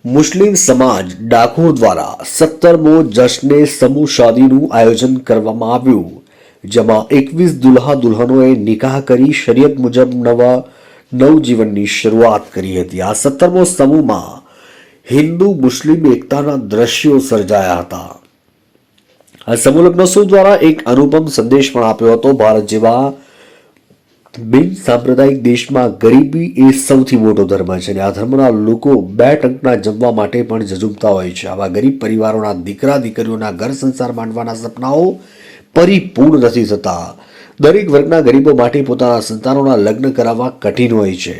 મુસ્લિમ સમાજ ડાકોર દ્વારા 17મો જશ્ને સમૂહ શાદીનું આયોજન કરવામાં આવ્યું, જેમાં 21 દુલ્હા દુલ્હનોએ નિકાહ કરી શરિયત મુજબ નવા નવજીવનની શરૂઆત કરી હતી। આ 17મો સમૂહમાં હિન્દુ મુસ્લિમ એકતાના દ્રશ્યો સર્જાયા હતા। આ સમૂહ લગ્નોત્સવ દ્વારા એક અનુપમ સંદેશ પણ આપ્યો હતો। ભારત જેવા બિન સાંપ્રદાયિક દેશમાં ગરીબી એ સૌથી મોટો ધર્મ છે અને આ ધર્મના લોકો 2 ટંકના જમવા માટે પણ ઝઝૂમતા હોય છે। આવા ગરીબ પરિવારોના દીકરા દીકરીઓના ઘર સંસાર માંડવાના સપનાઓ પરિપૂર્ણ નથી થતા। દરેક વર્ગના ગરીબો માટે પોતાના સંતાનોના લગ્ન કરાવવા કઠિન હોય છે।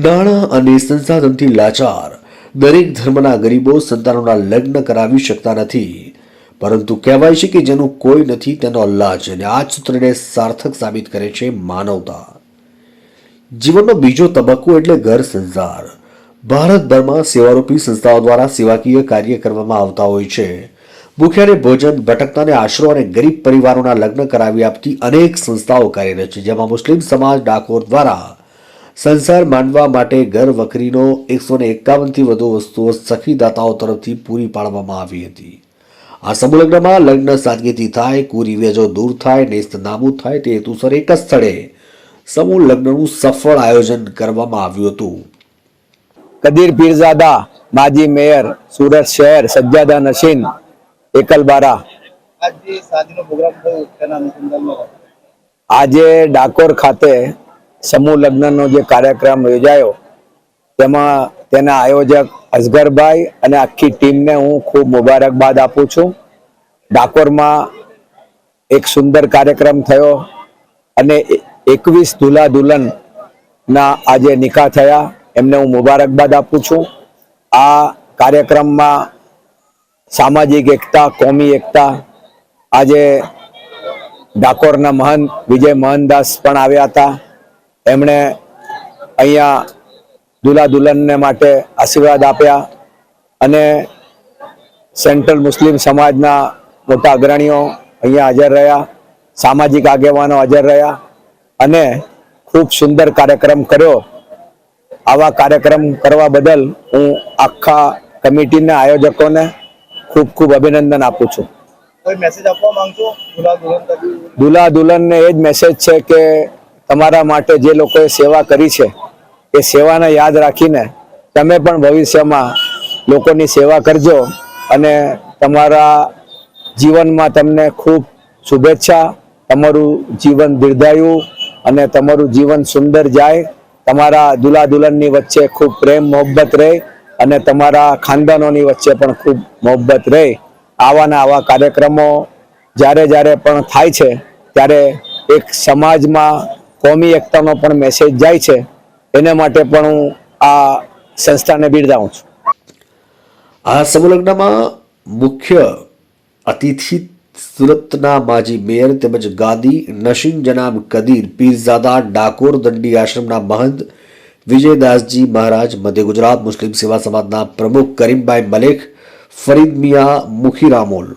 નાણાં અને સંસાધનથી લાચાર દરેક ધર્મના ગરીબો સંતાનોના લગ્ન કરાવી શકતા નથી, પરંતુ કહેવાય છે કે જેનું કોઈ નથી તેનો અલ્લાહ છે અને આ સૂત્રને સાર્થક સાબિત કરે છે માનવતા। જીવનનો બીજો તબક્કો એટલે ઘર સંસાર। ભારતભરમાં સેવારૂપી સંસ્થાઓ દ્વારા સેવાકીય કાર્ય કરવામાં આવતા હોય છે। ભૂખ્યાને ભોજન, ભટકતાને આશરો અને ગરીબ પરિવારોના લગ્ન કરાવી આપતી અનેક સંસ્થાઓ કાર્યરત છે, જેમાં મુસ્લિમ સમાજ ડાકોર દ્વારા સંસાર માંડવા માટે ઘર વખરીનો 151થી વધુ વસ્તુઓ સખીદાતાઓ તરફથી પૂરી પાડવામાં આવી હતી। આ સમૂહ લગ્નમાં લગ્ન સાદગીથી થાય, કુરિવેજો દૂર થાય, નેસ્ત નાબૂદ થાય તે હેતુસર એક જ સ્થળે સમૂહ લગ્નનું સફળ આયોજન કરવામાં આવ્યું હતું। કદીર પીરઝાદા, માજી મેયર, સુરત શહેર, સજ્જાદા નશીન, એકલબારા। આજે ડાકોર ખાતે સમૂહ લગ્નનો જે કાર્યક્રમ યોજાયો તેમાં તેના આયોજક અસગરભાઈ અને આખી ટીમને હું ખૂબ મુબારકબાદ આપું છું। ડાકોરમાં એક સુંદર કાર્યક્રમ થયો અને 21 દુલ્હા દુલ્હનના આજે નિકાહ થયા, એમને હું મુબારકબાદ આપું છું। આ કાર્યક્રમમાં સામાજિક એકતા, કોમી એકતા, આજે ડાકોરના મહંત વિજય મોહનદાસ પણ આવ્યા હતા। એમણે અહીંયા દુલ્હા દુલ્હનને માટે આશીર્વાદ આપ્યા અને સેન્ટ્રલ મુસ્લિમ સમાજના મોટા અગ્રણીઓ અહીંયા હાજર રહ્યા, સામાજિક આગેવાનો હાજર રહ્યા અને ખૂબ સુંદર કાર્યક્રમ કર્યો। આવા કાર્યક્રમ કરવા બદલ હું આખા કમિટીના આયોજકોને ખૂબ ખૂબ અભિનંદન આપું છું। કોઈ મેસેજ આપવા માંગશો દુલ્હા દુલ્હનને? એ જ મેસેજ છે કે તમારા માટે જે લોકોએ સેવા કરી છે એ સેવાને યાદ રાખીને તમે પણ ભવિષ્યમાં લોકોની સેવા કરજો અને તમારા જીવનમાં તમને ખૂબ શુભેચ્છા। તમારું જીવન દીર્ઘાયુ અને તમારું જીવન સુંદર જાય। તમારા દુલ્હા દુલ્હનની વચ્ચે ખૂબ પ્રેમ મોહબ્બત રહે અને તમારા ખાનદાનોની વચ્ચે પણ ખૂબ મોહબ્બત રહે। આવા કાર્યક્રમો જ્યારે જ્યારે પણ થાય છે ત્યારે એક સમાજમાં કોમી એકતાનો પણ મેસેજ જાય છે, એને માટે પણ હું આ સંસ્થાને બિરદાવું છું। આ સમૂહ લગ્નમાં મુખ્ય અતિથિ સુરતના માજી મેયર તેમજ ગાદી નશીન જનાબ કદીર પીરઝાદા, ડાકોર દંડી આશ્રમના મહંત વિજયદાસજી મહારાજ, મધ્ય ગુજરાત મુસ્લિમ સેવા સમાજના પ્રમુખ કરીમભાઈ મલેક, ફરીદ મિયા મુખીરામોલ,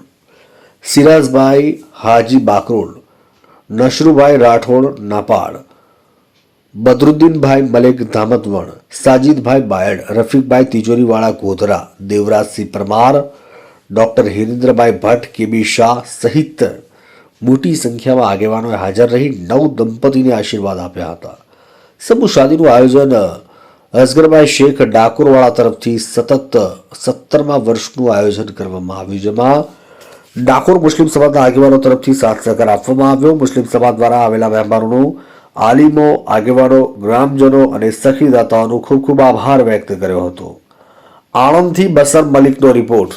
સિરાજભાઈ હાજી બાકરોલ, નશરુભાઈ રાઠોડ નાપાડ, બદરુદ્દીનભાઈ મલેક ધામતવણ, સાજીદભાઈ બાયડ, રફીકભાઈ તિજોરીવાળા ગોધરા, દેવરાજસિંહ પરમાર, ડોક્ટર હિરેન્દ્રભાઈ ભટ્ટ, કેબી શાહ સહિત મોટી સંખ્યામાં આગેવાનોએ હાજર રહી નવ દંપતીને આશીર્વાદ આપ્યા હતા। સમૂહ શાદીનું આયોજન અસગરભાઈ શેખ ડાકોરવાળા તરફથી સતત 17મા વર્ષનું આયોજન કરવામાં આવ્યું, જેમાં ડાકોર મુસ્લિમ સમાજના આગેવાનો તરફથી સાથ સહકાર આપવામાં આવ્યો। મુસ્લિમ સમાજ દ્વારા આવેલા મહેમાનોનો, આલિમો, આગેવાનો, ગ્રામજનો અને સખીદાતાઓનો ખૂબ ખૂબ આભાર વ્યક્ત કર્યો હતો। આણંદથી બસર મલિકનો રિપોર્ટ।